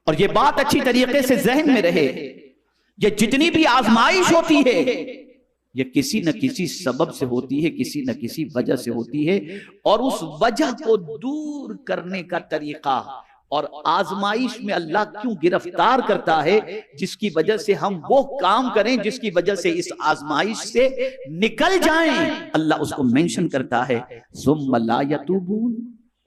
और ये बात अच्छी तरीके से जहन में रहे, ये जितनी भी आजमाइश होती है ये किसी न किसी सबब से होती है, किसी न किसी वजह से होती है, और उस वजह को दूर करने का तरीका और आजमाइश में अल्लाह क्यों गिरफ्तार करता है, जिसकी वजह से हम वो काम करें जिसकी वजह से इस आजमाइश से निकल जाएं, अल्लाह उसको मेंशन करता है। सुम्मा ला यतूबून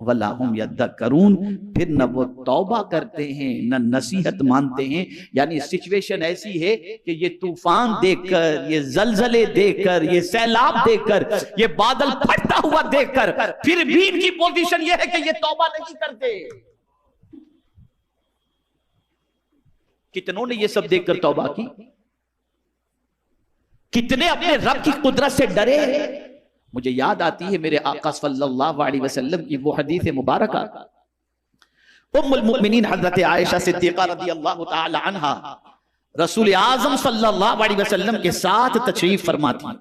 वला हुम यद्दकरून, फिर न वो तौबा करते हैं न नसीहत मानते हैं। यानी सिचुएशन ऐसी है कि ये तूफान देखकर, ये जलजले देखकर, ये सैलाब देखकर, ये बादल फटता हुआ देखकर फिर भी इनकी पोजीशन ये है कि ये तौबा नहीं करते। कितनों ने ये सब देखकर तौबा की, कितने अपने रब की कुदरत से डरे। मुझे याद आती है मेरे आका सल्लल्लाहु अलैहि वसल्लम की वो हदीस मुबारका, उम्मुल मुमिनीन हजरत आयशा सिद्दीका रज़ियल्लाहु ताला अन्हा रसूल आज़म सल्लल्लाहु अलैहि वसल्लम के साथ तशरीफ फरमा थी।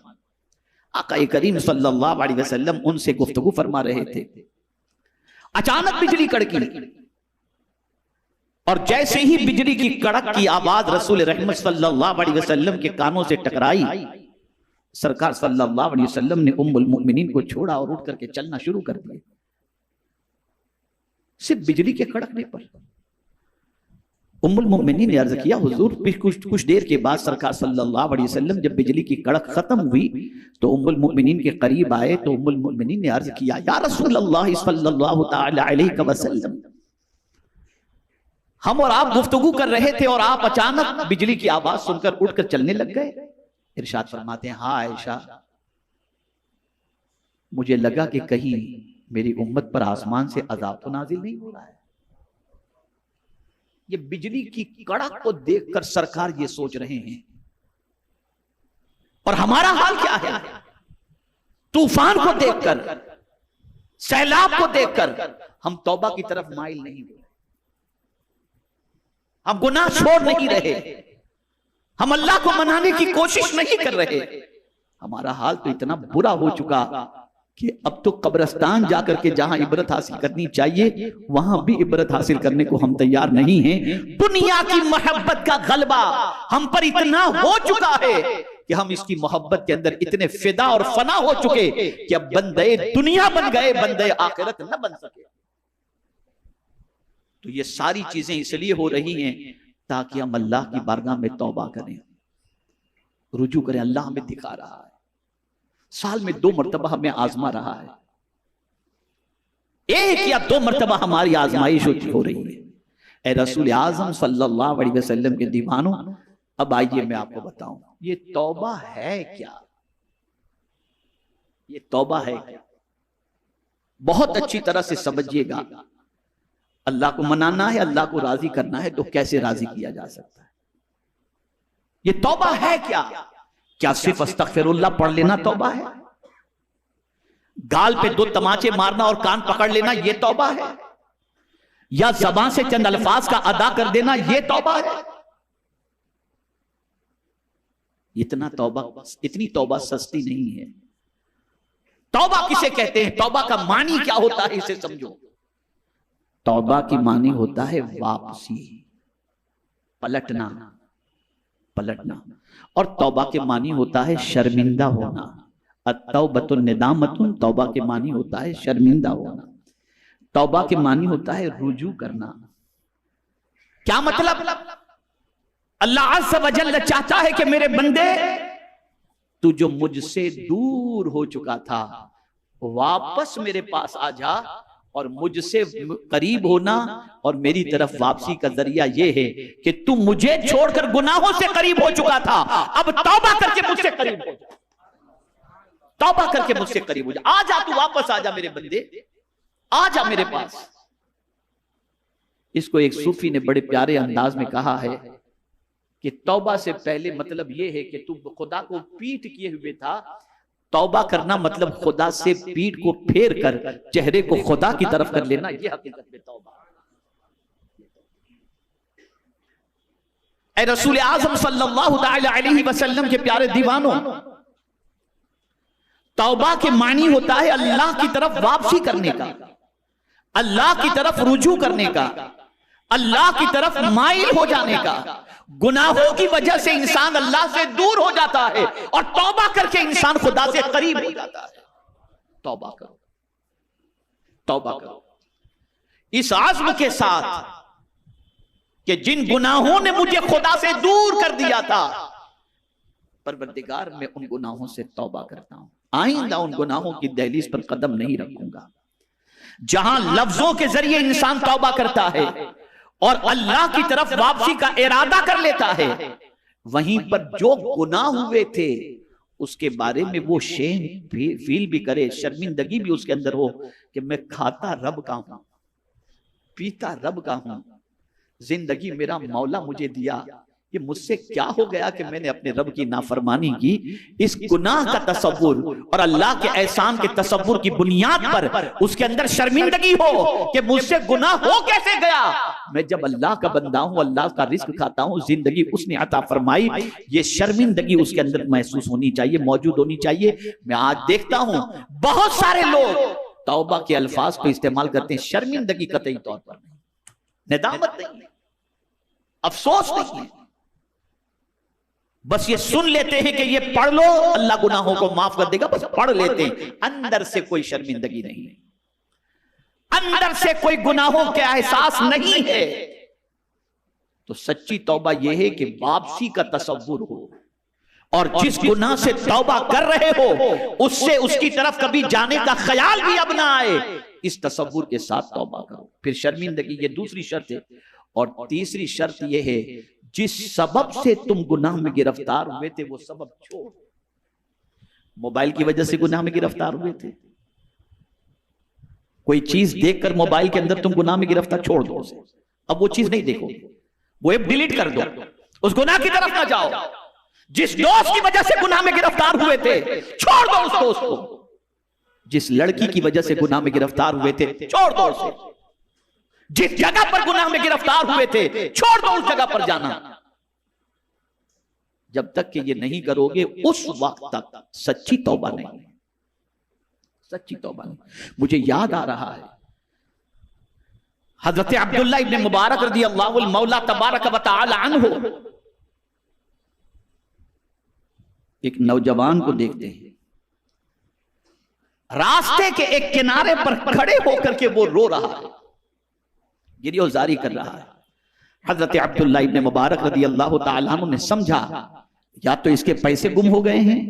आका करीम सल्लल्लाहु अलैहि वसल्लम उनसे गुफ्तगू फरमा रहे थे। अचानक बिजली कड़की, और जैसे ही बिजली की कड़क की आवाज रसूल रहमत सल्लल्लाहु अलैहि वसल्लम के कानों से टकराई, सरकार सल्लल्लाहु अलैहि वसल्लम ने उम्मुल मुमिनीन को छोड़ा और उठ करके चलना शुरू कर दिया। सिर्फ बिजली के कड़कने पर उम्मुल मुमिनीन ने अर्ज किया, हुजूर कुछ देर के बाद सरकार सल्लल्लाहु अलैहि वसल्लम जब बिजली की कड़क खत्म हुई तो उम्मुल मुमिनीन के करीब आए तो उम्मुल मुमिनीन ने अर्ज किया, या रसूल अल्लाह सल्लल्लाहु ताला अलैहि वसल्लम, हम और आप गुफ्तगू कर रहे थे और आप अचानक बिजली की आवाज सुनकर उठकर चलने लग गए। इरशाद फरमाते हैं, हाँ आयशा, मुझे लगा कि कहीं मेरी उम्मत पर आसमान से अजाब तो नाजिल नहीं हो रहा है। ये बिजली की कड़क को देखकर सरकार ये सोच रहे हैं, और हमारा हाल क्या है? तूफान को देखकर, सैलाब को देखकर हम तौबा की तरफ माइल नहीं हुए, हम गुनाह छोड़ नहीं रहे, हम अल्लाह को मनाने की कोशिश नहीं कर रहे। हमारा हाल तो इतना बुरा हो चुका कि अब तो कब्रिस्तान जाकर के जहां इबरत हासिल करनी चाहिए वहां भी इबरत हासिल करने को हम तैयार नहीं हैं। दुनिया की मोहब्बत का गलबा हम पर इतना हो चुका है कि हम इसकी मोहब्बत के अंदर इतने फिदा और फना हो चुके कि अब बंदे दुनिया बन गए, बंदे आखिरत न बन सके। तो ये सारी चीजें इसलिए हो रही हैं ताकि हम अल्लाह की बारगाह में तौबा करें, रुजू करें। अल्लाह हमें दिखा रहा है, साल में 2 मरतबा हमें आजमा रहा है, 1 या 2 मरतबा हमारी आजमाइश हो रही है। ए रसूल आज़म सल्लल्लाहु अलैहि वसल्लम के दीवानों, अब आइए मैं आपको बताऊं ये तौबा है क्या? ये तौबा है क्या? बहुत अच्छी तरह से समझिएगा। अल्लाह को मनाना है, अल्लाह को राजी करना है, तो कैसे राजी किया जा सकता है? ये तौबा है क्या? क्या सिर्फ अस्तगफिरुल्लाह पढ़ लेना तौबा है? गाल पे 2 तमाचे मारना और कान पकड़ लेना ये तौबा है? या ज़बान से चंद अल्फाज का अदा कर देना ये तौबा है? इतनी तौबा सस्ती नहीं है। तौबा किसे कहते हैं? तौबा का मानी क्या होता है इसे समझो। तौबा की मानी होता है वापसी, पलटना, और तौबा के मानी होता है शर्मिंदा होना। अत्तौबतुन निदामतुन, तौबा के मानी होता है शर्मिंदा होना। तौबा के मानी होता है रुजू करना। क्या मतलब? अल्लाह अज़्ज़ व जल्ल चाहता है कि मेरे बंदे, तू जो मुझसे दूर हो चुका था वापस मेरे पास आ जा, और मुझसे करीब होना और मेरी तरफ वापसी का जरिया यह है कि तू मुझे छोड़कर गुनाहों से करीब हो चुका था, अब तौबा करके मुझसे करीब हो जा, तौबा करके मुझसे करीब हो जा। आ जा, तू वापस आ जा मेरे बंदे, आ जा मेरे पास। इसको एक सूफी ने बड़े प्यारे अंदाज में कहा है कि तौबा से पहले मतलब यह है कि तू खुदा को पीठ किए हुए था, तौबा करना मतलब खुदा से पीठ को फेर कर चेहरे को खुदा की तरफ कर लेना, यह हकीकत में तौबा। ऐ रसूल आज़म सल्लल्लाहु अलैहि वसल्लम के प्यारे दीवानों, तौबा के मानी होता है अल्लाह की तरफ वापसी करने का, अल्लाह की तरफ रुजू करने का, अल्लाह की तरफ माइल हो जाने का। गुनाहों की वजह से इंसान अल्लाह से दूर हो जाता है और तौबा करके इंसान खुदा से करीब हो जाता है। तौबा करो, तौबा करो इस आज़्म के साथ कि जिन गुनाहों ने मुझे खुदा से दूर कर दिया था, परवरदिगार मैं उन गुनाहों से तौबा करता हूं, आइंदा उन गुनाहों की दहलीज पर कदम नहीं रखूंगा। जहां लफ्जों के जरिए इंसान तौबा करता है और अल्लाह की तरफ वापसी का इरादा कर लेता है, वहीं पर जो गुनाह हुए थे उसके बारे में वो शेम फील भी करे, शर्मिंदगी भी उसके अंदर हो कि मैं खाता रब का हूं, पीता रब का हूं, जिंदगी मेरा मौला मुझे दिया, ये मुझसे क्या हो गया कि मैंने अपने रब की नाफरमानी की। इस गुनाह का तसव्वुर और अल्लाह के एहसान के तसव्वुर की बुनियाद पर उसके अंदर शर्मिंदगी हो कि मुझसे गुनाह हो कैसे गया। मैं जब अल्लाह का बंदा हूं, अल्लाह का रिस्क खाता हूं, जिंदगी उसने अता फरमाई, ये शर्मिंदगी उसके अंदर महसूस होनी चाहिए, मौजूद होनी चाहिए। मैं आज देखता हूं बहुत सारे लोग तौबा के अल्फाज को इस्तेमाल करते हैं, शर्मिंदगी कतई तौर पर नहीं, नेदामत नहीं है, अफसोस नहीं है, बस ये सुन लेते हैं कि ये पढ़ लो अल्लाह गुनाहों को माफ कर देगा, बस पढ़ लेते हैं, अंदर से कोई शर्मिंदगी नहीं है, अंदर से कोई गुनाहों के एहसास नहीं है। तो सच्ची तौबा यह है कि वापसी का तसव्वुर हो और जिस गुनाह से तौबा कर रहे हो उससे उसकी तरफ कभी जाने का ख्याल भी अब ना आए, इस तसव्वुर के साथ तौबा करो। फिर शर्मिंदगी, ये दूसरी शर्त है। और तीसरी शर्त यह है जिस सबब से तुम गुनाह में गिरफ्तार हुए थे वो सबब छोड़। मोबाइल की वजह से गुनाह में गिरफ्तार हुए थे, कोई चीज देखकर मोबाइल के अंदर तुम गुनाह में गिरफ्तार, छोड़ दो उसे, अब वो चीज नहीं देखो, वो ऐप डिलीट कर दो, उस गुनाह की तरफ ना जाओ। जिस दोस्त की वजह से गुनाह में गिरफ्तार हुए थे छोड़ दो उस दोस्त को, जिस लड़की की वजह से गुनाह में गिरफ्तार हुए थे छोड़ दो उसे, जिस जगह पर गुनाह में गिरफ्तार हुए थे छोड़ दो उस जगह पर जाना। जब तक कि ये नहीं करोगे उस वक्त तक सच्ची तौबा नहीं, सच्ची तौबा नहीं। मुझे याद आ रहा है हजरत अब्दुल्ला इब्न मुबारक रज़ियल्लाहु मौला तबारक व तआला अन्हु एक नौजवान को देखते हैं, रास्ते के एक किनारे पर खड़े होकर के वो रो रहा है, गिरियोजारी कर रहा है। हजरत अब्दुल्ला इब्न मुबारक रज़ियल्लाहु तआला अन्हु ने समझा या तो इसके पैसे गुम हो गए हैं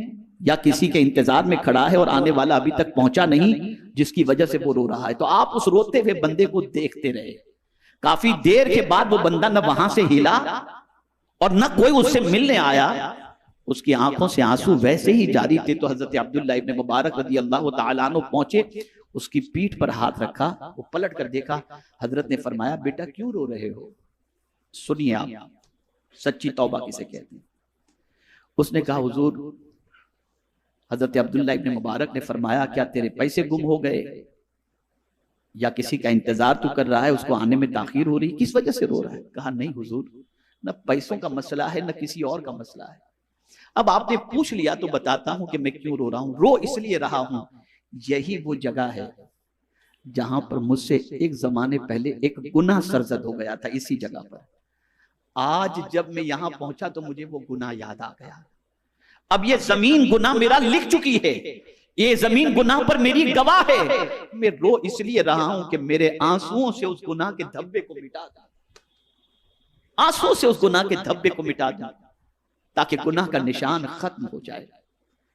या किसी के इंतजार में खड़ा है और आने वाला अभी तक पहुंचा नहीं, जिसकी वजह से वो रो रहा है। तो आप उस रोते हुए बंदे को देखते रहे। काफी देर के बाद वो बंदा न वहां से हिला और न कोई उससे मिलने आया, उसकी आंखों से आंसू वैसे ही जारी थे। तो हजरत अब्दुल्ला इब्न मुबारक रज़ियल्लाहु तआला अन्हु पहुंचे, उसकी पीठ पर हाथ रखा, वो पलट कर देखा, हजरत ने फरमाया बेटा क्यों रो रहे हो, सुनिए आप सच्ची तौबा किसे कहते हैं। उसने कहा हुजूर, हजरत अब्दुल्ला इब्न मुबारक ने फरमाया क्या तेरे पैसे गुम हो गए या किसी का इंतजार तू कर रहा है, उसको आने में ताखीर हो रही, किस वजह से रो रहा है। कहा नहीं हुजूर, न पैसों का मसला है न किसी और का मसला है। अब आपने पूछ लिया तो बताता हूं कि मैं क्यों रो रहा हूं। रो इसलिए रहा हूं, यही वो जगह है जहां पर मुझसे एक जमाने पहले एक गुनाह सरजद हो गया था, इसी जगह पर। आज जब मैं यहां पहुंचा तो मुझे वो गुनाह याद आ गया। अब ये जमीन गुनाह मेरा लिख चुकी है, ये जमीन गुनाह पर मेरी गवाह है। मैं रो इसलिए रहा हूं कि मेरे आंसुओं से उस गुनाह के धब्बे को मिटा दूं, आंसुओं से उस गुनाह के धब्बे को मिटा दूं ताकि गुनाह का निशान खत्म हो जाए।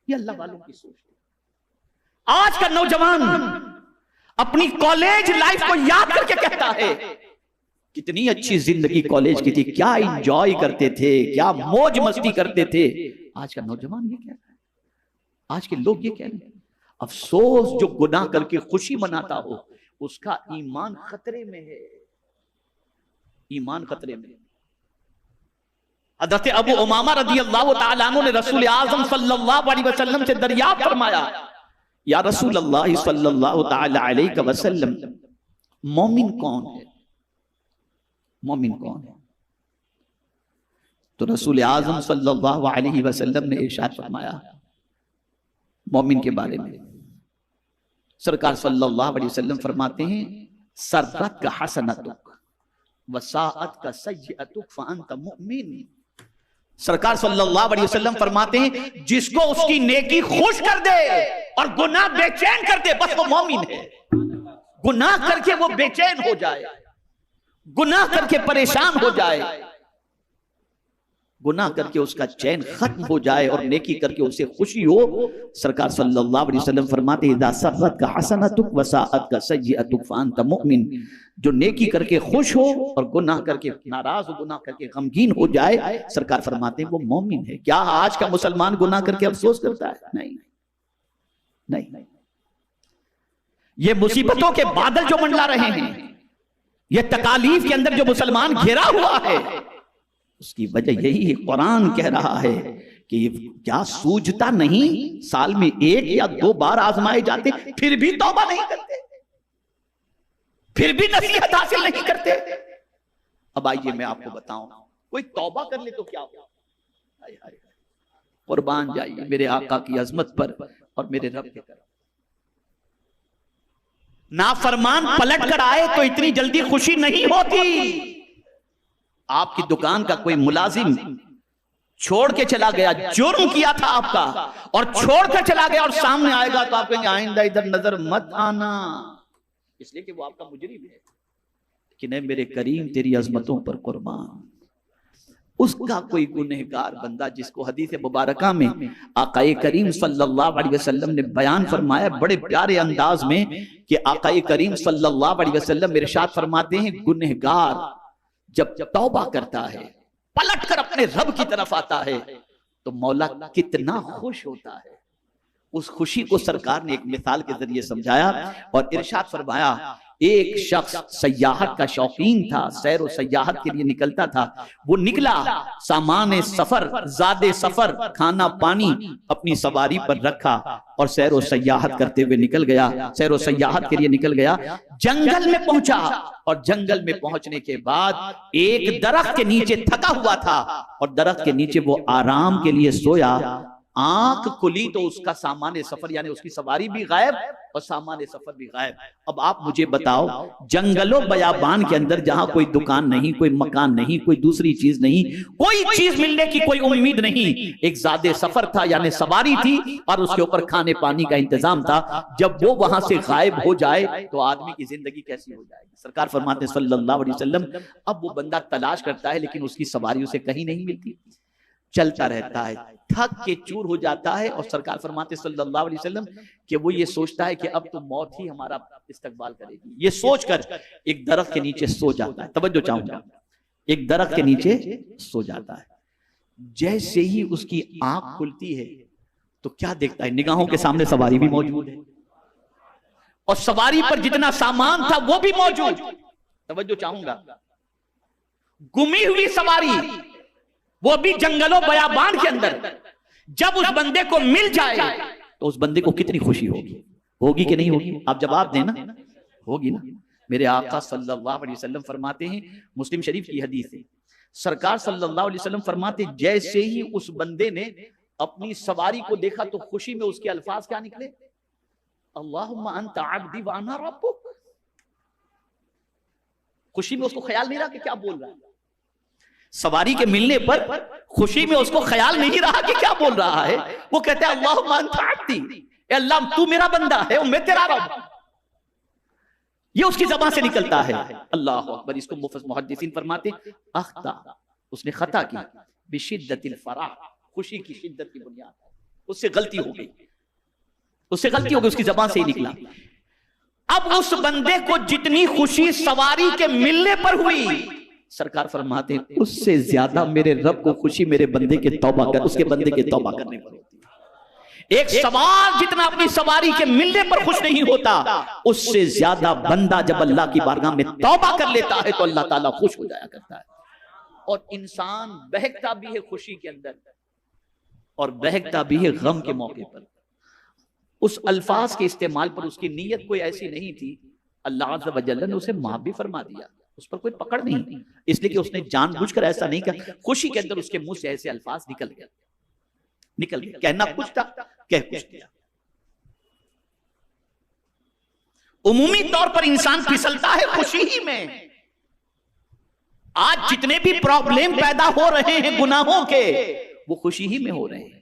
ये अल्लाह वालों की सोच है। आज का नौजवान अपनी कॉलेज लाइफ को याद करके कहता है कितनी अच्छी जिंदगी कॉलेज की थी, क्या एंजॉय करते थे, क्या मौज मस्ती करते थे। आज का नौजवान ये कह रहा है, आज के लोग ये कह रहे हैं। अफसोस जो गुनाह करके खुशी मनाता हो उसका ईमान खतरे में है, ईमान खतरे में। हज़रत अबू उमामा रज़ियल्लाहु तआला अन्हु ने रसूल आज़म सल्लल्लाहु अलैहि वसल्लम से दरियाफ्त फरमाया, या रसूल अल्लाह सल्लल्लाहु तआला अलैहि वसल्लम, मोमिन कौन है, मोमिन कौन है। तो रसूल आज़म सल्लल्लाहु अलैहि वसल्लम ने इरशाद फरमाया मोमिन के बारे में। सरकार सल्लल्लाहु अलैहि वसल्लम फरमाते हैं सररत का हसनतुक वसाअत का सय्यतुक फअंत मुमिन। सरकार सल्लल्लाहु अलैहि वसल्लम फरमाते हैं जिसको उसकी नेकी खुश कर दे और गुनाह बेचैन कर दे, बस वो मोमिन है। गुनाह करके वो बेचैन हो जाए, गुनाह करके परेशान हो जाए, गुनाह करके उसका चैन खत्म हो जाए और नेकी करके उसे खुशी हो, सरकार सल्लल्लाहु अलैहि वसल्लम फरमाते हैं इज़ा सर्रत का हसनतुक वसाअत का सय्यतुक फअंत मुमिन। जो नेकी करके खुश हो और गुनाह करके नाराज हो, गुनाह करके गमगीन हो जाए, सरकार फरमाते हैं वो मोमिन है। क्या आज का मुसलमान गुनाह करके अफसोस करता है? नहीं नहीं नहीं। ये मुसीबतों के बादल जो मंडला रहे हैं, ये तकालीफ के अंदर जो मुसलमान घिरा हुआ है, उसकी वजह यही है। कुरान कह रहा है कि क्या सूझता नहीं, साल में 1 या 2 बार आजमाए जाते, फिर भी तौबा नहीं करते, फिर भी नसीहत हासिल नहीं करते। अब आइए मैं आपको बताऊं, कोई तौबा कर ले तो क्या हो? कुर्बान जाइए मेरे आका की अजमत पर और मेरे रब के तरफ। नाफरमान पलट कर आए तो इतनी जल्दी खुशी नहीं होती। आपकी दुकान का कोई मुलाजिम छोड़ के चला गया, जुर्म किया था आपका और छोड़ कर चला गया, और सामने आएगा तो आप कहेंगे आइंदा इधर नजर मत आना, इसलिए कि वो आपका मुजरिम है। कि नहीं मेरे करीम तेरी अजमतों पर कुर्बान। उसका कोई गुनहगार बंदा जिसको हदीस मुबारका में आकाए करीम सल्लल्लाहु अलैहि वसल्लम ने बयान फरमाया बड़े प्यारे अंदाज में कि आकाए करीम सल्लल्लाहु अलैहि वसल्लम इरशाद फरमाते हैं गुनहगार जब तौबा करता है, पलट कर अपने रब की तरफ आता है, तो मौला कितना खुश होता है। उस खुशी को सरकार ने एक मिसाल के जरिए समझाया और इरशाद फरमाया एक शख्स सयाहत का शौकीन था, सैर व सयाहत के लिए निकलता था। वो निकला, सामान सफर, ज़ादे सफर, खाना पानी अपनी सवारी पर रखा और सैर व सयाहत करते हुए निकल गया, सैर व सयाहत के लिए निकल गया। जंगल में पहुंचा और जंगल में पहुंचने के बाद एक दरख्त के नीचे थका हुआ था और दरख्त के नीचे वो आराम के लिए सोया। आंख खुली तो उसका सामान सफर यानी उसकी सवारी भी गायब और सामान सफर भी गायब। अब आप मुझे बताओ, जंगलों बयाबान के अंदर जहां कोई दुकान नहीं, कोई मकान नहीं, कोई दूसरी चीज नहीं, कोई चीज मिलने की कोई उम्मीद नहीं, एक ज़ादे सफर था यानी सवारी थी और उसके ऊपर खाने पानी का इंतजाम था। जब वो वहां से गायब हो जाए तो आदमी की जिंदगी कैसी हो जाएगी? सरकार फरमाते हैं सल्लल्लाहु अलैहि वसल्लम, अब वो बंदा तलाश करता है लेकिन उसकी सवारी उसे कहीं नहीं मिलती, चलता रहता है, थक के चूर हो जाता है। और सरकार फरमाते सल्लल्लाहु अलैहि वसल्लम कि वो ये सोचता है कि अब तो मौत ही हमारा इस्तकबाल करेगी। ये सोचकर एक दरख्त के नीचे सो जाता है। तवज्जो चाहूंगा, एक दरख्त के नीचे सो जाता है। जैसे ही उसकी आंख खुलती है तो क्या देखता है? निगाहों के सामने सवारी भी मौजूद है और सवारी पर जितना सामान था वो भी मौजूद। तवज्जो चाहूंगा, गुमी हुई सवारी, वो भी जंगलों बयाबान के अंदर। जब उस बंदे को मिल जाए तो उस बंदे को कितनी खुशी होगी? होगी कि नहीं होगी? आप जवाब देना। होगी ना। मेरे आका सल्लल्लाहु अलैहि वसल्लम फरमाते हैं, मुस्लिम शरीफ की हदीस है, सरकार सल्लल्लाहु अलैहि वसल्लम फरमाते जैसे ही उस बंदे ने अपनी सवारी को देखा तो खुशी में उसके अल्फाज क्या निकले? अल्लाहुम्मा अंता अब्दी व अना रब्बुक। खुशी में उसको ख्याल नहीं रहा कि क्या बोल रहा है। सवारी के मिलने पर खुशी में उसको ख्याल नहीं रहा कि क्या बोल रहा है। वो कहते हैं अल्लाहुम्मा अंता अब्दी, अल्लाह तू मेरा बंदा है और मैं तेरा रब। ये उसकी ज़बान से निकलता है। अल्लाह अकबर। इसको मुहद्दिसीन फरमाते अख्ता, उसने खता की, बिशिद्दतिल फराह, खुशी की शिद्दत की बुनियाद, उससे गलती हो गई, उससे गलती हो गई, उसकी ज़बान से ही निकला। अब उस बंदे को जितनी खुशी सवारी के मिलने पर हुई, सरकार फरमाते हैं उससे ज्यादा मेरे रब को खुशी मेरे बंदे के तौबा कर, उसके बंदे के तौबा करने पर होती है। एक सवार जितना अपनी सवारी के मिलने पर खुश नहीं होता, उससे ज्यादा बंदा जब अल्लाह की बारगाह में तौबा कर लेता है तो अल्लाह ताला खुश हो जाया करता है। और इंसान बहकता भी है खुशी के अंदर और बहकता भी है गम के मौके पर। उस अल्फाज के इस्तेमाल पर उसकी नीयत कोई ऐसी नहीं थी, अल्लाह अज़्ज़ व जल्ल ने उसे माफ भी फरमा दिया, उस पर कोई पकड़ नहीं, इसलिए कि उसने जानबूझकर ऐसा नहीं किया। खुशी के अंदर उसके मुंह से ऐसे अल्फाज निकल गए, कहना कुछ था, कह कुछ दिया। उमूमी तौर पर इंसान फिसलता है खुशी ही में, आज जितने भी प्रॉब्लम पैदा हो रहे हैं गुनाहों के, वो खुशी ही में हो रहे हैं।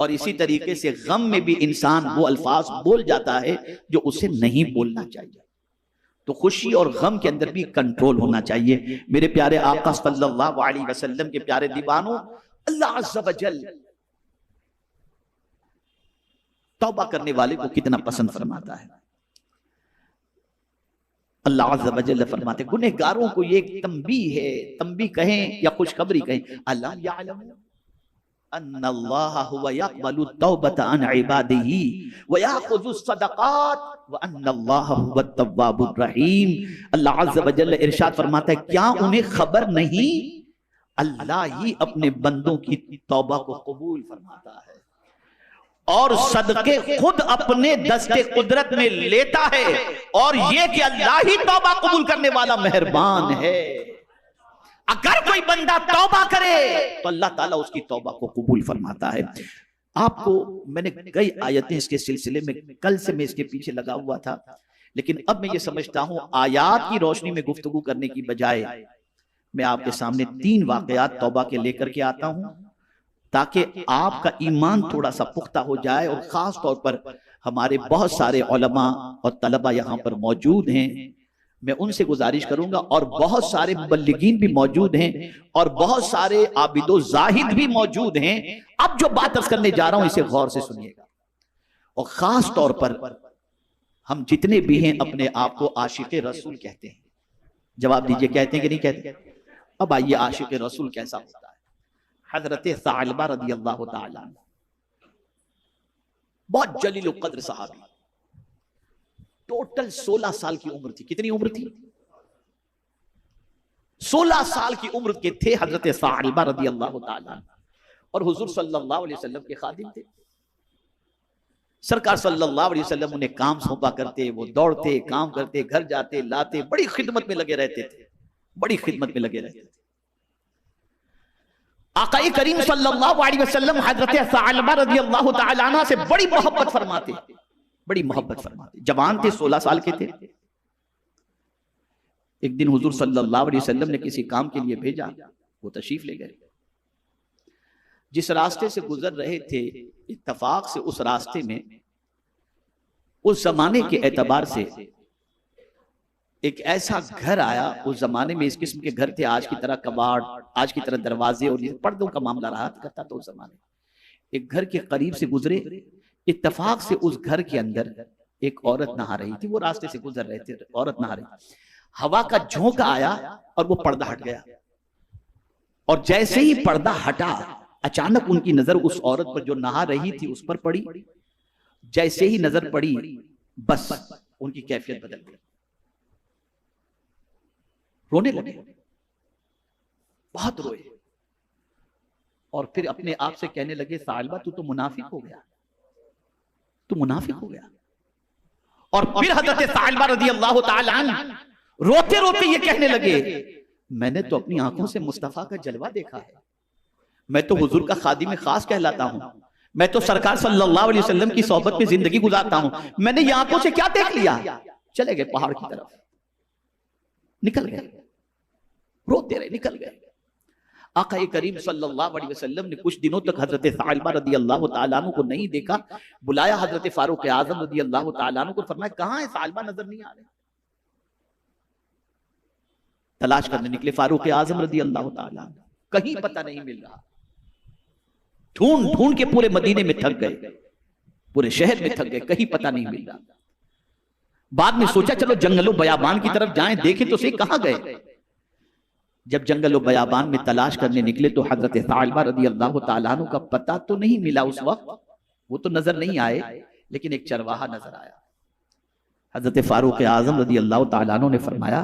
और इसी तरीके से गम में भी इंसान वो अल्फाज बोल जाता है जो उसे नहीं बोलना चाहिए। तो खुशी और गम के अंदर भी कंट्रोल होना चाहिए। मेरे प्यारे आका सल्लल्लाहु अलैहि वसल्लम के प्यारे दीवानों, अल्लाह अज़्ज़ा वजल तौबा करने वाले को कितना पसंद फरमाता है। अल्लाह अज़्ज़ा वजल फरमाते गुनहगारों को ये एक तंबीह है, तंबीह कहें या खुशखबरी कहें, अल्लाह यअलमु अन्नल्लाह हुवा यक़बलु तौबता अन इबादिही व याख़ुज़ु सदक़ात व अन्नल्लाह हुवा तव्वाबुर रहीम। अल्लाह अज़्ज़ा वजल इरशाद फरमाता है, क्या उन्हें खबर नहीं, अल्लाह ही अपने बंदों की तौबा को कबूल फरमाता है और सदके खुद अपने दस्ते कुदरत में लेता है, और ये कि अल्लाह ही तौबा कबूल करने वाला मेहरबान है। अगर कोई बंदा तौबा करे तो अल्लाह ताला उसकी तौबा को कबूल फरमाता है। आपको मैंने कई आयतें इसके सिलसिले में, कल से मैं इसके पीछे लगा हुआ था, लेकिन अब मैं ये समझता हूं आयात की रोशनी में गुफ्तगू करने की बजाय मैं आपके सामने 3 वाकयात तौबा के लेकर के आता हूं, ताकि आपका ईमान थोड़ा सा पुख्ता हो जाए। और खास तौर पर हमारे बहुत सारे उलमा और तलबा यहाँ पर मौजूद हैं, मैं उनसे गुजारिश करूंगा, और बहुत सारे मुबल्लिगीन भी मौजूद हैं और बहुत सारे आबिदो जाहिद भी मौजूद हैं। अब जो बात अर्ज करने जा रहा हूं इसे गौर से सुनिएगा। और खास तौर पर हम जितने भी हैं अपने आप को आशिक रसूल कहते हैं। जवाब दीजिए, कहते हैं कि नहीं कहते? अब आइए, आशिक रसूल कैसा होता है। हजरत सालबा रज़ी अल्लाह ताला अन्हु, बहुत जलील कद्र सहाबी, टोटल 16 साल की उम्र थी। कितनी उम्र थी? 16 साल की उम्र के थे हजरत सालबा रज़ी अल्लाह ताला अन्हु, और हुजूर सल्लल्लाहु अलैहि वसल्लम के खादिम थे। सरकार सल्लल्लाहु अलैहि वसल्लम उन्हें काम सौंपा करते, वो दौड़ते, काम करते, घर जाते, लाते, बड़ी खिदमत में लगे रहते थे, बड़ी खिदमत में लगे रहते थे। आक़ाए करीम सल्लल्लाहु अलैहि वसल्लम हजरत सालबा रज़ियल्लाहु ताला अन्हा से बड़ी मोहब्बत फरमाते, बड़ी मोहब्बत फरमाते। जवान थे, 16 साल के थे। एक दिन हुजूर सल्लल्लाहु अलैहि वसल्लम ने किसी काम के लिए भेजा, वो तशरीफ ले गए। जिस रास्ते से गुजर रहे थे, इत्तफाक से उस रास्ते में उस जमाने के एतबार से एक ऐसा घर आया। उस जमाने में इस किस्म के घर थे, आज की तरह कबाड़, आज की तरह दरवाजे और ये पर्दों का मामला रहा करता था उस जमाने। एक घर के करीब से गुजरे, इत्तफाक से उस घर के अंदर एक औरत नहा रही थी। वो रास्ते से गुजर रहे थे, औरत नहा रही थी। हवा का झोंका आया और वो पर्दा हट गया, और जैसे ही पर्दा हटा अचानक उनकी नजर उस औरत पर जो नहा रही थी उस पर पड़ी। जैसे ही नजर पड़ी, बस उनकी कैफियत बदल गई, रोने लगे, बहुत रोए, और फिर अपने आप से कहने लगे, सालबा तू तो मुनाफिक हो गया, तू मुनाफिक हो गया। और फिर हजरत सालबा रज़ियल्लाहु ताला अन्हा रोते रोते ये कहने लगे, मैंने तो अपनी आंखों से मुस्तफा का जलवा देखा है, मैं तो हुजूर का खादिम खास कहलाता हूं, मैं तो सरकार सल्लल्लाहु अलैहि वसल्लम की सोहबत में जिंदगी गुजारता हूं, मैंने ये आंखों से क्या देख लिया। चले गए पहाड़ की तरफ, निकल गए, रोते रहे, निकल गए। आका करीम सल्लल्लाहु अलैहि वसल्लम ने कुछ दिनों तक हजरत सालबा रज़ियल्लाहु ताला अन्हु को नहीं देखा। बुलाया हजरत फारूक आजम रज़ियल्लाहु ताला अन्हु को, फरमाया कहां है सालबा, नजर नहीं आ रहे। तलाश करने निकले फारूक आजम रज़ियल्लाहु ताला अन्हु, कहीं पता नहीं मिल रहा। ढूंढ ढूंढ के पूरे मदीने में थक गए, पूरे शहर में थक गए, कहीं पता नहीं मिल रहा। बाद में सोचा चलो जंगलों बयाबान की तरफ जाएं, देखें तो सही कहां गए। जब जंगलों बयाबान में तलाश करने निकले तो हजरत सालबा रज़ियल्लाहु ताला अन्हु का पता तो नहीं मिला उस वक्त, वो तो नजर नहीं आए, लेकिन एक चरवाहा नजर आया। हजरत फारूक आजम रज़ियल्लाहु ताला अन्हु ने फरमाया,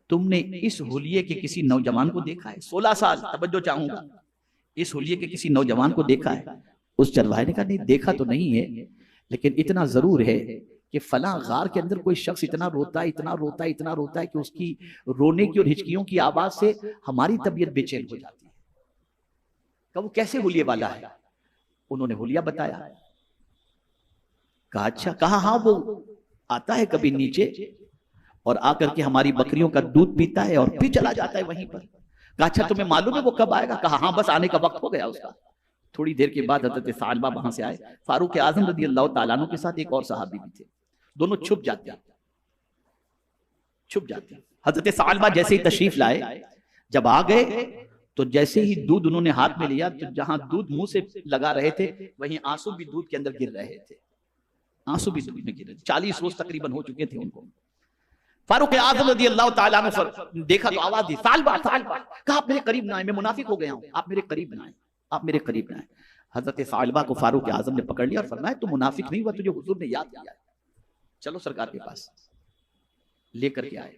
तुमने इस हुलिये के किसी नौजवान को देखा है? 16 साल, तवज्जो चाहूंगा, इस हुलिये के किसी नौजवान को देखा है? उस चरवाहे ने कहा नहीं देखा तो नहीं है, लेकिन इतना जरूर है कि फला गार के अंदर कोई शख्स इतना रोता है, इतना रोता है, इतना रोता है कि उसकी रोने की और हिचकियों की आवाज से हमारी तबीयत बेचैन हो जाती है। कहा वो कैसे हुलिये वाला है? उन्होंने हुलिया बताया। कहा अच्छा, कहा हाँ वो आता है कभी नीचे और आकर के हमारी बकरियों का दूध पीता है और फिर चला जाता है वहीं पर। कहा अच्छा तुम्हें मालूम है वो कब आएगा? कहा हाँ बस आने का वक्त हो गया उसका। थोड़ी देर के बाद हजरत सालबा वहां से आए। फारूक आजम रज़ी अल्लाह तआला अन्हु के साथ एक और सहाबी भी थे, दोनों छुप जाते। हजरत सालबा जैसे ही तशरीफ लाए, जब आ गए तो जैसे ही दूध उन्होंने हाथ में लिया तो जहां दूध मुंह से लगा रहे थे वहीं आंसू भी दूध के अंदर गिर रहे थे। आंसू भी दूध में गिर रहे थे। 40 रोज तकरीबन हो चुके थे उनको। फारूक आज़म रज़ी अल्लाह तआला अन्हु देखा तो आवाज दी, सालबा सालबा। कहा आप मेरे करीब ना आए, मैं मुनाफिक हो गया हूं, आप मेरे करीब ना आए, आप मेरे करीब ना आए। हजरत सालबा को फारूक आज़म ने पकड़ लिया और फरमाया तू मुनाफिक नहीं हुआ, तुझे हुजूर ने याद किया है, चलो सरकार के पास। लेकर के आए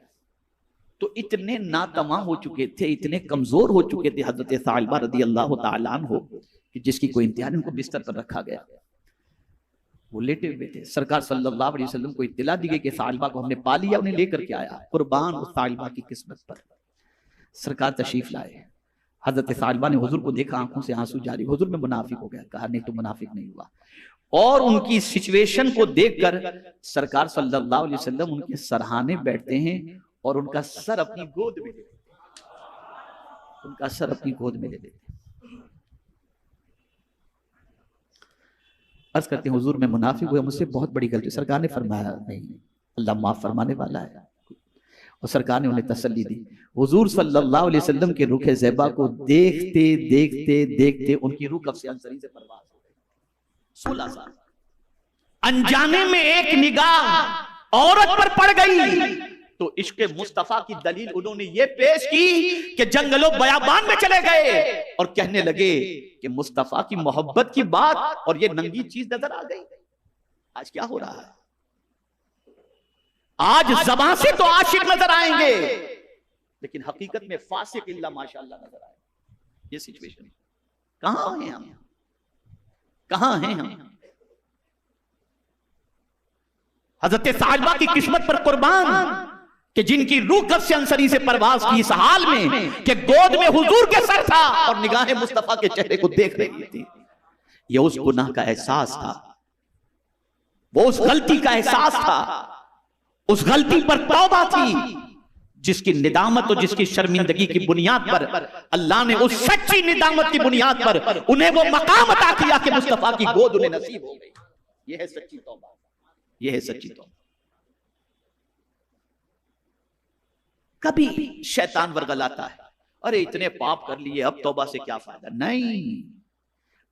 तो इतने नातमा हो चुके थे, इतने कमजोर हो चुके थे हजरत सालबा रज़ी अल्लाह तआला अन्हु कि जिसकी कोई इंतहा नहीं। उनको बिस्तर पर रखा गया, वो लेटे हुए थे। सरकार सल्लल्लाहु अलैहि वसल्लम को इत्तला दी गई कि सालबा को हमने पा लिया, उन्हें लेकर के आया। कुर्बान उस सालबा की किस्मत पर। सरकार तशरीफ लाए, हजरत सालबा ने हुजूर को देखा, आंखों से आंसू जारी। हुजूर में मुनाफिक हो गया। कहा नहीं, तो मुनाफिक नहीं हुआ। और उनकी सिचुएशन को देखकर सरकार सल्लल्लाहु अलैहि वसल्लम उनके सरहाने बैठते हैं और उनका सर अपनी गोद में ले लेते, उनका सर अपनी गोद में ले लेते। अर्ज करते हैं हुजूर मैं मुनाफिक हुआ, मुझसे बहुत बड़ी गलती। सरकार ने फरमाया नहीं, अल्लाह माफ फरमाने वाला है। और सरकार ने उन्हें तसल्ली दी। हुजूर सल्लल्लाहु अलैहि वसल्लम के रुख ज़ैबा को देखते देखते देखते उनकी रूह कब्ज़ अंसरी से परवाज़ हो गई। 16 साल। अनजाने में एक निगाह औरत पर पड़ गई तो इश्क मुस्तफा की दलील उन्होंने ये पेश की कि जंगलों बयाबान में चले गए और कहने लगे कि मुस्तफा की मोहब्बत की बात और ये नंगी चीज नजर आ गई। आज क्या हो रहा है? आज ज़बान से तो आशिक नजर आएंगे लेकिन हकीकत में फासिक इल्ला माशाअल्लाह नजर आए। ये सिचुएशन कहां हैं हम? कहां हैं हम? हजरत सालबा की किस्मत पर कुर्बान कि जिनकी रूह कब्ज़ से अंसरी से परवाज की इस हाल में कि गोद में हुजूर के सर था और निगाहें मुस्तफा के चेहरे को देख रही थी। ये उस गुनाह का एहसास था, वो उस गलती का एहसास था, उस गलती पर तौबा थी जिसकी निदामत और जिसकी शर्मिंदगी की बुनियाद पर अल्लाह ने उस सच्ची निदामत की बुनियाद पर उन्हें वो मकाम अता किया कि मुस्तफा की गोद उन्हें नसीब हो गई। ये है सच्ची तौबा, ये है सच्ची तौबा। कभी शैतान वर्गलाता है, अरे इतने पाप कर लिए अब तौबा से क्या फायदा। नहीं,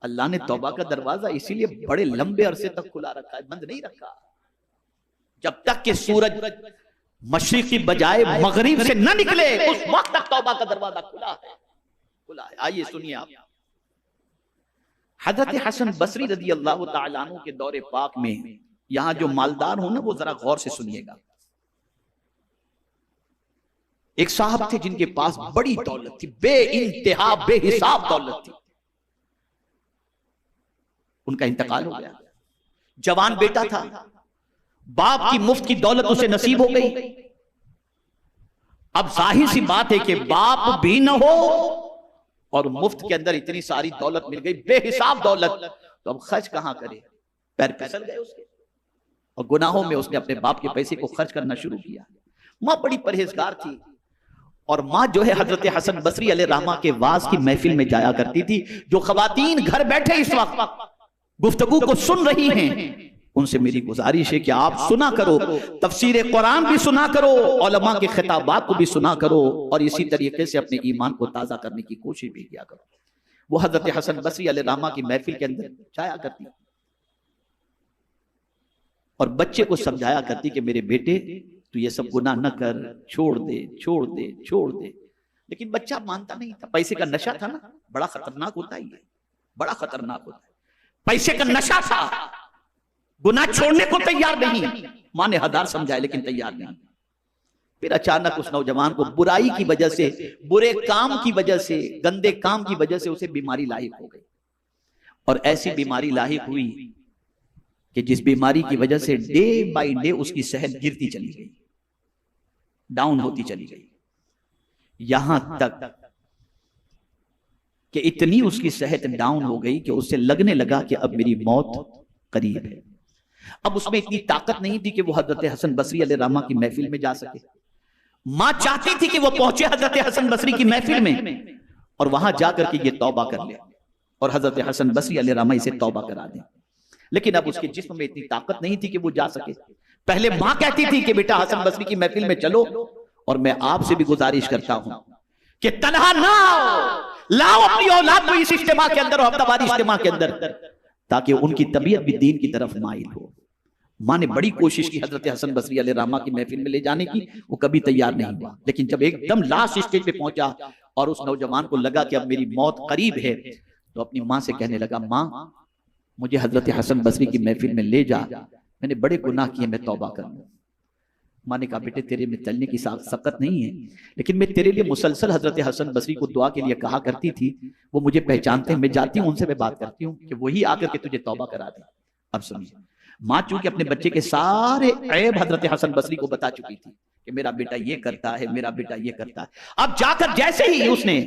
अल्लाह ने तौबा का दरवाजा इसीलिए बड़े लंबे अरसे तक खुला रखा है, बंद नहीं रखा। जब तक कि सूरज मशरिक की बजाय मगरिब से न निकले उस वक्त तक तौबा का दरवाजा खुला है, खुला है। आइए सुनिए आप, हजरत हसन बसरी रज़ी अल्लाह तआला अन्हु के दौरे पाक में, यहां जो मालदार हो ना वो जरा गौर से सुनिएगा। एक साहब थे जिनके पास बड़ी दौलत थी, बेइंतहा बेहिसाब दौलत थी। उनका इंतकाल हो गया। जवान बेटा था, बाप की मुफ्त की दौलत उसे नसीब हो गई। अब जाहिर सी बात है कि बाप भी न हो और मुफ्त के अंदर इतनी सारी दौलत मिल गई, बेहिसाब दौलत, तो अब खर्च कहां करे? पैर फिसल गए उसके और गुनाहों में उसने अपने बाप के पैसे को खर्च करना शुरू किया। मां बड़ी परहेजगार थी और माँ जो है हजरत हसन बसरी अलैहिर्रहमा के वाज की महफिल में जाया करती थी। जो खवातीन घर बैठे इस वक्त गुफ्तगू को सुन रही हैं, उनसे मेरी गुजारिश है कि आप सुना करो, तफसीर कुरान भी सुना करो, उलमा के खिताबात को भी सुना करो और इसी तरीके से अपने ईमान को ताज़ा करने की कोशिश भी किया करो। वो हजरत हसन बसरी अलैहिर्रहमा की महफिल के अंदर जाया करती और बच्चे को समझाया करती कि मेरे बेटे तू ये सब गुनाह न कर, छोड़ दे छोड़ दे छोड़ दे। लेकिन बच्चा मानता नहीं था। पैसे का नशा था ना, बड़ा खतरनाक होता है ये, बड़ा खतरनाक होता है। पैसे का नशा था, गुनाह छोड़ने को तैयार नहीं। माँ ने हजार समझाया लेकिन तैयार नहीं। फिर अचानक उस नौजवान को बुराई की वजह से, बुरे काम की वजह से, गंदे काम की वजह से उसे बीमारी लाहिक हो गई। और ऐसी बीमारी लाहिक हुई कि जिस बीमारी की वजह से डे बाय डे उसकी सेहत गिरती चली गई, डाउन होती चली गई, यहां तक कि इतनी उसकी सेहत डाउन हो गई कि उससे लगने लगा कि अब मेरी मौत करीब है। अब उसमें इतनी ताकत नहीं थी कि वो हजरत हसन बसरी अलैहिर्रहमा की महफिल में जा सके। मां चाहती थी कि वो पहुंचे हजरत हसन बसरी की महफिल में और वहां जाकर के ये तौबा कर ले और हजरत हसन बसरी अलैहिर्रहमा इसे तौबा करा दें, लेकिन अब उसके जिस्म में इतनी ताकत नहीं थी कि वो जा सके। पहले मां कहती थी कि बेटा हसन बसरी की महफिल में चलो, और मैं आपसे भी गुजारिश करता हूं कि तन्हा ना लाओ अपनी औलाद को इस इज्तिमा के अंदर, हफ्तावारी इज्तिमा के अंदर, ताकि उनकी तबीयत भी दीन की तरफ माइल हो। मां ने बड़ी कोशिश की हजरत हसन बसरी अलैहिर्रहमा की महफिल में ले जाने की, वो कभी तैयार नहीं हुआ। लेकिन जब एकदम लास्ट स्टेज पे पहुंचा और उस नौजवान को लगा कि अब मेरी मौत करीब है, तो अपनी मां से कहने लगा, मां मुझे हजरत हसन बसरी की महफिल में ले जा, मैंने बड़े गुनाह किए, मैं तौबा करूं। मां ने कहा, बेटे तेरे में चलने की सकत नहीं है, लेकिन मैं तेरे लिए मुसलसल हजरत हसन बसरी को दुआ के लिए कहा करती थी, वो मुझे पहचानते हैं, मैं जाती हूं उनसे, मैं बात करती हूँ कि वही आकर के तुझे तौबा करा दे। अब सुनिए, मां चूंकि अपने बच्चे के सारे ऐब हजरत हसन बसरी को बता चुकी थी कि मेरा बेटा ये करता है, मेरा बेटा ये करता है। अब जाकर जैसे ही उसने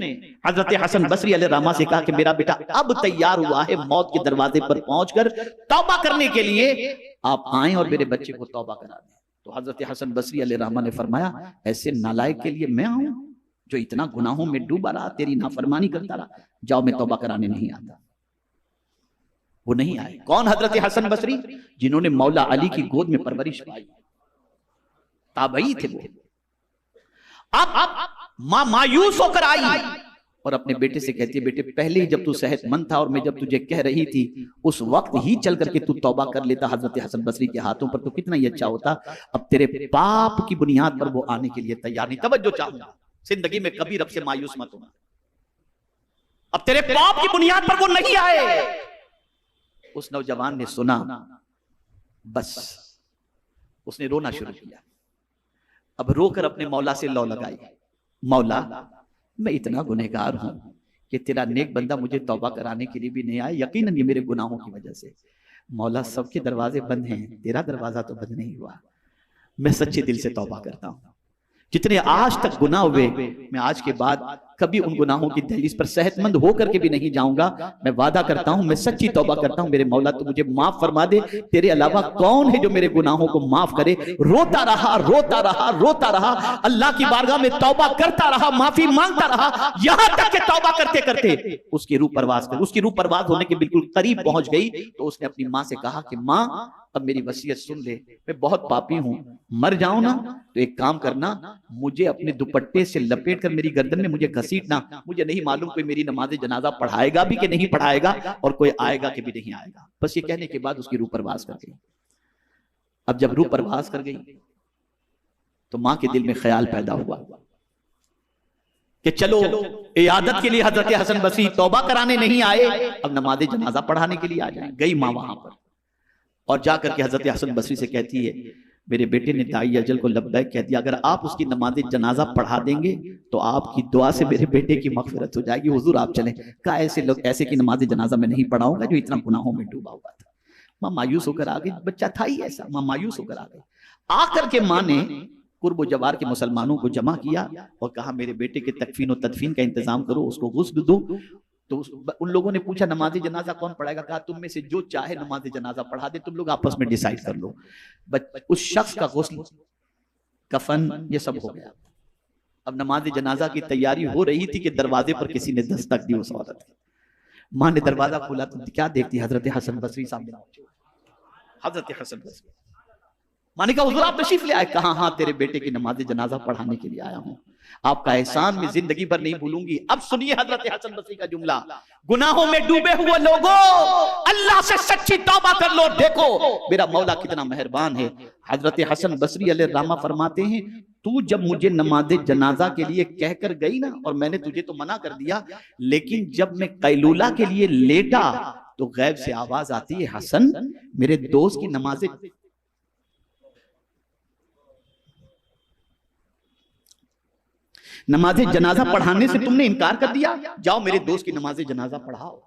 हजरत हसन बसरी अलैहिर्रहमा से कहा कि मेरा बेटा अब तैयार हुआ है मौत के दरवाजे पर पहुंचकर तौबा करने के लिए, आप आए और मेरे बच्चे को तौबा करा दें। तो हजरत हसन बसरी अलैहिर्रहमा ने फरमाया, ऐसे नालायक के लिए मैं आऊं जो इतना गुनाहों में डूबा रहा, तेरी नाफरमानी करता रहा, जाओ मैं तौबा कराने नहीं आता। वो नहीं आए। कौन? हजरत हसन बसरी, जिन्होंने मौला अली की गोद में परवरिश पाई, ताबई थे वो। अब मां मायूस होकर आई और अपने बेटे से कहती है, बेटे पहले ही जब तू सेहतमंद था और मैं जब तुझे कह रही थी उस वक्त ही चल करके तू तौबा कर लेता हजरत हसन बसरी के हाथों पर, तो कितना ही अच्छा होता। अब तेरे पाप की बुनियाद पर वो आने के लिए तैयार नहीं। तवज्जो चाहूंगा, जिंदगी में कभी रब से मायूस मत होना। अब तेरे पाप की बुनियाद पर वो नहीं आए। उस नौजवान ने सुना, बस उसने रोना शुरू किया। अब रोकर अपने मौला से लौ लगाई, मौला मैं इतना गुनहगार हूं कि तेरा नेक बंदा मुझे तौबा कराने के लिए भी नहीं आया, यकीनन ये मेरे गुनाहों की वजह से। मौला सबके दरवाजे बंद हैं, तेरा दरवाजा तो बंद नहीं हुआ। मैं सच्चे दिल से तौबा करता हूं। जितने आज तक गुनाह हुए, मैं आज के बाद कभी उन गुनाहों की दहलीज पर सेहतमंद होकर के भी नहीं जाऊंगा। मैं वादा करता हूं, मैं सच्ची तौबा करता हूं। मेरे मौला तो मुझे माफ फरमा दे, तेरे अलावा कौन है जो मेरे गुनाहों को माफ करे। रोता रहा, रोता रहा, रोता रहा, अल्लाह की बारगाह में तौबा करता रहा, माफी मांगता रहा, यहां तक के तौबा करते करते उसकी रूह परवाज कर, उसकी रूह परवाज होने के बिल्कुल करीब पहुंच गई। तो उसने अपनी मां से कहा कि मां अब मेरी वसीयत सुन ले, मैं बहुत पापी हूं, मर जाऊं ना तो एक काम करना, मुझे अपने दुपट्टे से लपेट कर मेरी गर्दन में मुझे घसीटना। मुझे नहीं मालूम कोई मेरी नमाज जनाजा पढ़ाएगा भी कि नहीं पढ़ाएगा, और कोई आएगा कि भी नहीं आएगा। बस ये कहने के बाद उसकी रूह परवाज कर गई। अब जब रूह परवाज कर गई तो मां के दिल में ख्याल पैदा हुआ कि चलो इयादत के लिए हजरत हसन बसरी तौबा कराने नहीं आए, अब नमाज जनाजा पढ़ाने के लिए आ जाए। गई मां वहां पर और जाकर के हजरत हसन बसरी से कहती है, मेरे बेटे ने दाई अजल को लब्बैक कह दिया, अगर आप उसकी नमाज जनाजा पढ़ा देंगे तो आपकी दुआ से मेरे बेटे की मगफिरत हो जाएगी। हुजूर आप चलें। कहा ऐसे लोग, ऐसे की नमाज जनाजा मैं नहीं पढ़ाऊंगा जो इतना गुनाहों में डूबा हुआ था। मां मायूस होकर आ गई, बच्चा था ही ऐसा। मां मायूस होकर आ गई। आकर के मां ने कुर्ब जवार के मुसलमानों को जमा किया और कहा, मेरे बेटे के तकफीन और तदफीन का इंतजाम करो, उसको गुस्ल दो। तो उन लोगों ने पूछा, नमाज जनाजा कौन पढ़ाएगा? कहा, तुम में से जो चाहे नमाज जनाजा पढ़ा दे, तुम लोग आपस में डिसाइड कर लो। उस शख्स का गुस्ल, कफन, ये सब हो गया। अब नमाज जनाजा की तैयारी हो रही थी कि दरवाजे पर किसी ने दस्तक दी उस औरत की। मां ने दरवाजा खोला तो क्या देखती, हजरत हसन बसरी सामने। हजरत हसन बसरी। मां ने कहा, हुजूर आप तशरीफ ले आए? कहा, हाँ तेरे बेटे की नमाज जनाजा पढ़ाने के लिए आया हूं। आपका एहसान मैं जिंदगी भर नहीं भूलूंगी। अब सुनिए हजरत हसन बसरी का जुमला, गुनाहों में डूबे हुए लोगों, अल्लाह से सच्ची तौबा कर लो, देखो मेरा मौला कितना मेहरबान है। हजरत हसन बसरी अलैहिर्रहमा फरमाते हैं, तू जब मुझे नमाज जनाजा के लिए कहकर गई ना, और मैंने तुझे तो मना कर दिया, लेकिन जब मैं कैलूला के लिए लेटा तो गैब से आवाज आती है, हसन मेरे दोस्त की नमाज जनाजा पढ़ाने से तुमने इनकार कर दिया, जाओ मेरे दोस्त की नमाज जनाजा पढ़ाओ।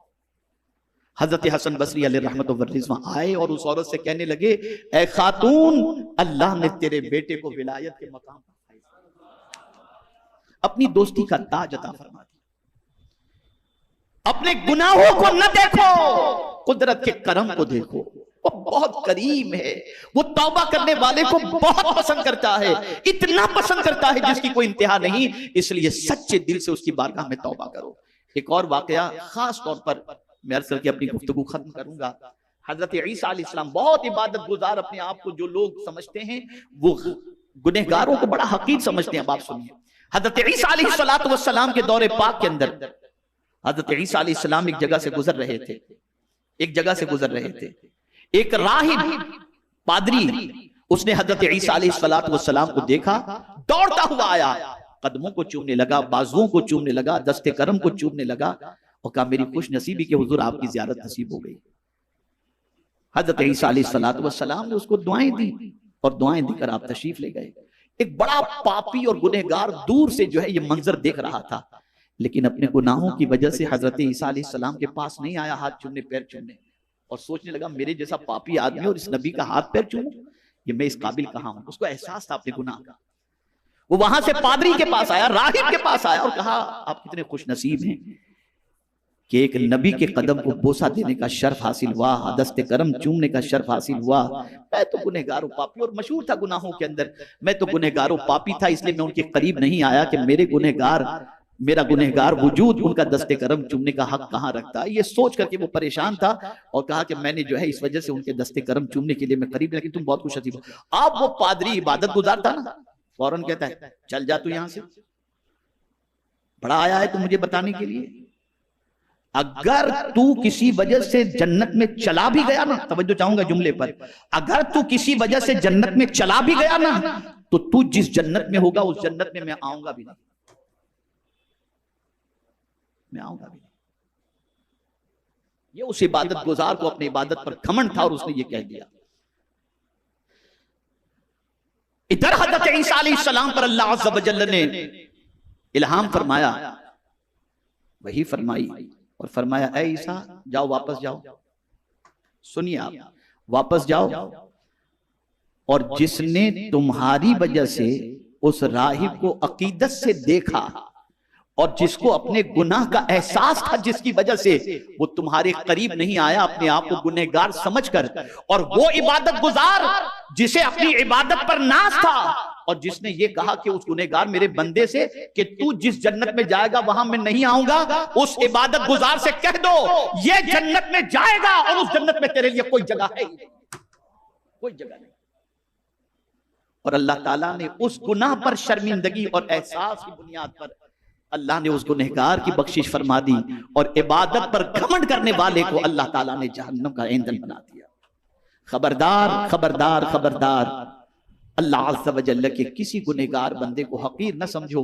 हजरत हसन बसरी अलैहिर्रहमत व रिज़वान आए और उस औरत से कहने लगे, ए खातून, अल्लाह ने तेरे बेटे को विलायत के मकाम पर अपनी दोस्ती का ताज अता फरमा दिया। अपने गुनाहों को न देखो, कुदरत के करम को देखो। बहुत करीम है, वो तौबा करने वाले को बहुत पसंद करता है, इतना पसंद करता है जिसकी कोई इंतहा नहीं। इसलिए सच्चे दिल से उसकी बारगाह में तौबा करो। एक और वाकया खास तौर पर मैं अर्ज करके अपनी गुफ्तगू खत्म करूंगा। हजरत ईसा अलैहिस्सलाम बहुत इबादत गुजार अपने आप को जो लोग समझते हैं वो गुनहगारों को बड़ा हकीर समझते हैं। आप सुनिए, हजरत ईसा अलैहिस्सलाम के दौरे पाक के अंदर हजरत ईसा अलैहिस्सलाम एक जगह से गुजर रहे थे, एक राहिब पादरी उसने हजरत ईसा अलैहिस्सलाम को देखा, दौड़ता हुआ आया, कदमों को चूमने लगा, बाजुओं को चूमने लगा, दस्ते करम को चूमने लगा और कहा मेरी खुश नसीबी के हुजूर आपकी ज़ियारत नसीब हो गई। हजरत ईसा अलैहिस्सलाम ने उसको दुआएं दी और दुआएं देकर आप तशरीफ ले गए। एक बड़ा पापी और गुनहगार दूर से जो है ये मंजर देख रहा था, लेकिन अपने गुनाहों की वजह से हजरत ईसा अलैहिस्सलाम के पास नहीं आया हाथ चूमने, पैर चूमने, और सोचने लगा मेरे जैसा पापी आदमी और इस नबी का हाथ पैर चूमूं, ये मैं इस काबिल कहां हूं। उसको एहसास था अपने गुनाह का। वो वहां से पादरी के पास आया, राहिब के पास आया और कहा आप कितने खुश नसीब हैं कि एक नबी के कदम को बोसा देने का शर्फ हासिल हुआ, दस्ते करम चूमने का शर्फ हासिल हुआ। मैं तो गुनहगार पापी, और मशहूर था गुनाहों के अंदर, मैं तो गुनहगार पापी था, इसलिए मैं उनके करीब नहीं आया कि मेरा गुनहगार वजूद उनका दस्ते करम चूमने का हक कहां रखता है। ये सोच करके वो परेशान था और कहा कि मैंने जो है इस वजह से उनके दस्ते करम चूमने के लिए मैं करीब, लेकिन तुम बहुत खुश नसीब हो। अब वो पादरी इबादत गुजार था ना, फौरन कहता है चल जा तू यहां से, बड़ा आया है तू मुझे बताने के लिए। अगर तू किसी वजह से जन्नत में चला भी गया ना, तवज्जो चाहूंगा जुमले पर, अगर तू किसी वजह से जन्नत में चला भी गया ना, तो तू जिस जन्नत में होगा उस जन्नत में मैं आऊंगा भी नहीं, मैं आऊंगा भी नहीं। ये उस इबादत गुजार को अपनी इबादत पर घमंड था और उसने ये कह दिया। इधर हजरत ईसा अलैहिस्सलाम पर अल्लाह अज़्ज़ व जल्ल ने इल्हाम फरमाया, वही फरमाई और फरमाया ऐ ईसा जाओ, वापस जाओ, सुनिए आप, वापस जाओ, और जिसने तुम्हारी वजह से उस राहिब को अकीदत से देखा और जिसको अपने गुनाह का एहसास था, जिसकी वजह से वो तुम्हारे करीब नहीं आया अपने आप को गुनहगार समझकर, और वो इबादत गुजार जिसे अपनी इबादत पर नाज था और जिसने ये कहा कि उस गुनहगार मेरे बंदे से कि तू जिस जन्नत में जाएगा वहां मैं नहीं आऊंगा, उस इबादत गुजार से कह दो ये जन्नत में जाएगा और उस जन्नत में तेरे लिए कोई जगह है ही नहीं, कोई जगह नहीं। और अल्लाह ताला ने उस गुनाह पर शर्मिंदगी और एहसास की बुनियाद पर अल्लाह ने उस गुनहगार की बख्शिश फरमा दी और इबादत पर घमंड करने वाले को अल्लाह ताला ने जहन्नम का ईंधन बना दिया। खबरदार खबरदार खबरदार, अल्लाह अज़्ज़ व जल्ल के किसी गुनहगार बंदे को हकीर न समझो।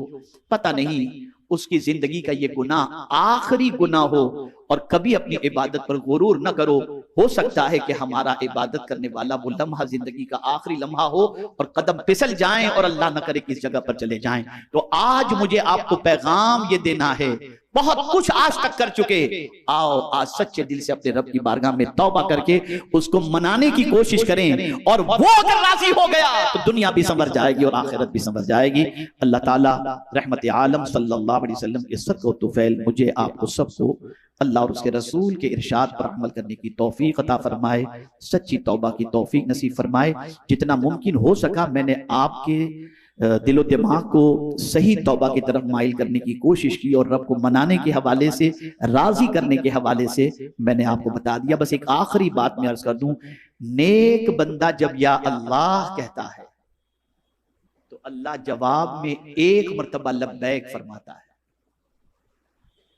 पता नहीं उसकी जिंदगी का ये गुनाह आखिरी गुनाह हो, और कभी अपनी इबादत पर गुरूर न करो। हो सकता है कि हमारा इबादत करने वाला वो लम्हा जिंदगी का आखिरी लम्हा हो और कदम फिसल जाएं और अल्लाह न करे किस जगह पर चले जाएं। तो आज मुझे आपको पैगाम ये देना है, बहुत कुछ आज तक कर चुके, आओ आज सच्चे दिल से अपने रब की बारगाह में तौबा करके उसको मनाने की कोशिश करें, और वो अगर राजी हो गया तो दुनिया भी संवर जाएगी और आखिरत भी संवर जाएगी। अल्लाह ताला रहमत आलम सल्लल्लाहु अलैहि वसल्लम के सदक़ तुफैल मुझे आपको सबको अल्लाह और उसके रसूल के इरशाद पर अमल करने की तौफीक अता फरमाए, सच्ची तौबा की तौफीक नसीब फरमाए। जितना मुमकिन हो सका मैंने आपके दिलो दिमाग को सही तौबा की तरफ माइल करने की कोशिश की, और रब को मनाने के हवाले से, राजी करने के हवाले से मैंने आपको बता दिया। बस एक आखिरी बात मैं अर्ज कर दूं, नेक बंदा जब या अल्लाह कहता है तो अल्लाह जवाब में एक मर्तबा लब्बैक फरमाता है,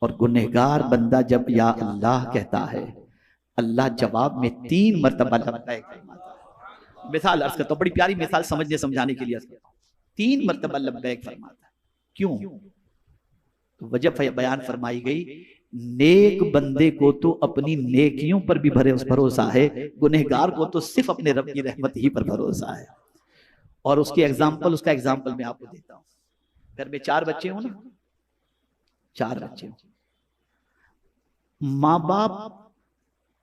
और गुनहगार बंदा जब या अल्लाह कहता है अल्लाह जवाब में 3 मर्तबा लब्बैक फरमाता है। मिसाल अर्ज करता हूं, बड़ी प्यारी मिसाल समझने समझाने के लिए अर्ज करता हूं। 3 मर्तबा लब्बैक फरमाता है, क्यों? तो वजह बयान फरमाई गई, नेक बंदे को तो अपनी नेकियों पर भी भरोसा है, गुनहगार को तो सिर्फ अपने रब की रहमत ही पर भरोसा है। और उसका एग्जाम्पल मैं आपको देता हूं। घर में 4 बच्चे हो ना, 4 बच्चे हो, माँ बाप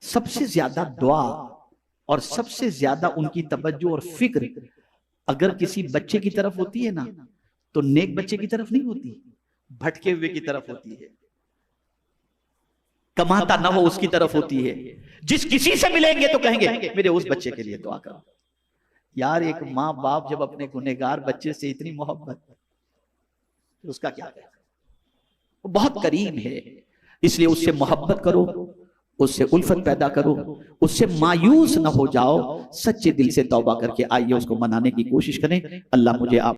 सबसे ज्यादा दुआ और सबसे ज्यादा उनकी तवज्जो और फिक्र अगर किसी बच्चे की तरफ होती है ना, तो नेक बच्चे की तरफ नहीं होती, भटके हुए की तरफ होती है। कमाता ना हो उसकी तरफ होती है। जिस किसी से मिलेंगे तो कहेंगे मेरे उस बच्चे के लिए दुआ करो। यार एक माँ बाप जब अपने गुनहगार बच्चे से इतनी मोहब्बत, तो उसका क्या है, वो बहुत करीम है। इसलिए उससे मोहब्बत करो, उससे उल्फत पैदा करो, उससे मायूस न हो जाओ, सच्चे दिल से तौबा करके आइए उसको मनाने की कोशिश करें। अल्लाह मुझे आप